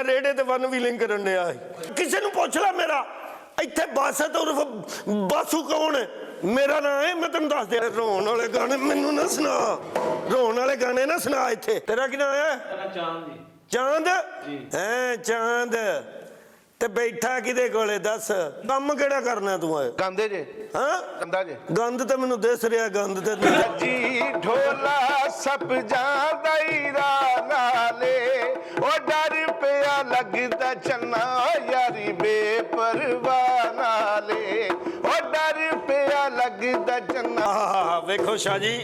रेड़े ते one wheeling करन दिया किसी नूं पुछ ला मेरा इत्थे बस है तो बासू कौन है मेरा नाम है मैं तेन दस दिया रोन वाले गाने मैनू ना सुना रोन वाले गाने ना सुना इत्थे तेरा की नाम है चांद है चांद ते बैठा किदे कोले दस कम केड़ा करना तू गांदे जे हाँ गंदा जे गंद ते मैनू दिस रहा गंद ते जी ढोला सप जांदा ईरा नाले ओ डर पिया लगदा चन्ना यारी बेपरवाह नाले ओ डर पिया लगदा चन्ना वेखो शाह जी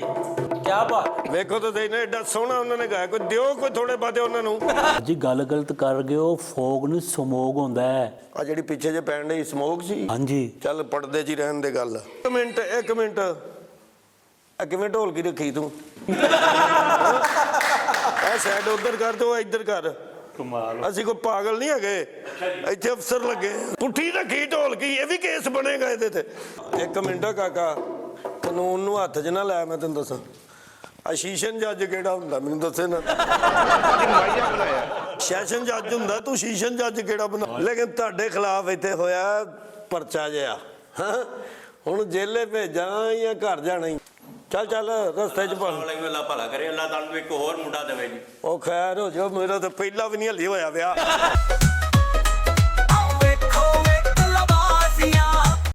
क्या बात वेखो तो देखना एडा सोहना उन्होंने गाया कोई दियो कोई थोड़े बाते उन्होंने जी गल गलत कर गए हो फोग नहीं समोग होंदा है आ ਜਿਹੜੀ ਪਿੱਛੇ ਜੇ ਪੈਣ ਡਈ ਸਮੋਕ ਸੀ ਹਾਂਜੀ ਚੱਲ ਪਰਦੇ 'ਚ ਹੀ ਰਹਿਣ ਦੇ ਗੱਲ ਇੱਕ ਮਿੰਟ ਆ ਕਿਵੇਂ ਢੋਲਕੀ ਰੱਖੀ ਤੂੰ ਇਹ ਸਾਈਡ ਉਧਰ ਕਰ ਤੇ ਉਹ ਇੱਧਰ ਕਰ ਕਮਾਲ ਅਸੀਂ ਕੋਈ ਪਾਗਲ ਨਹੀਂ ਹੈਗੇ ਇੱਥੇ ਅਫਸਰ ਲੱਗੇ ਪੁੱਠੀ ਰੱਖੀ ਢੋਲਕੀ ਇਹ ਵੀ ਕੇਸ ਬਣੇਗਾ ਇਹਦੇ ਤੇ ਇੱਕ ਮਿੰਟ ਕਾਕਾ ਕਾਨੂੰਨ ਨੂੰ ਹੱਥ 'ਚ ਨਾ ਲੈ ਮੈਂ ਤੈਨੂੰ ਦੱਸਾਂ ਸ਼ੀਸ਼ਨ ਜੱਜ ਕਿਹੜਾ ਹੁੰਦਾ ਮੈਨੂੰ ਦੱਸੇ ਨਾ ਸੈਸ਼ਨ ਜੱਜ ਹੁੰਦਾ ਤੂੰ ਸ਼ੀਸ਼ਨ ਜੱਜ ਕਿਹੜਾ ਬਣਾ ਲੇਕਿਨ ਤੁਹਾਡੇ ਖਿਲਾਫ ਇੱਥੇ ਹੋਇਆ ਪਰਚਾ ਜਿਹਾ ਹੁਣ ਜੇਲੇ ਭੇਜਾਂ ਜਾਂ ਘਰ ਜਾਣਾ ਹੀ ਚੱਲ ਰਸਤੇ 'ਚ ਭਲਾ ਕਰੇ ਅੱਲਾਹ ਤੁਹਾਨੂੰ ਇੱਕ ਹੋਰ ਮੁੰਡਾ ਦੇਵੇ ਜੀ ਉਹ ਖੈਰ ਹੋ ਜਾਓ ਮੇਰਾ ਤਾਂ ਪਹਿਲਾਂ ਵੀ ਨਹੀਂ ਹੱਲੀ ਹੋਇਆ ਵਿਆਹ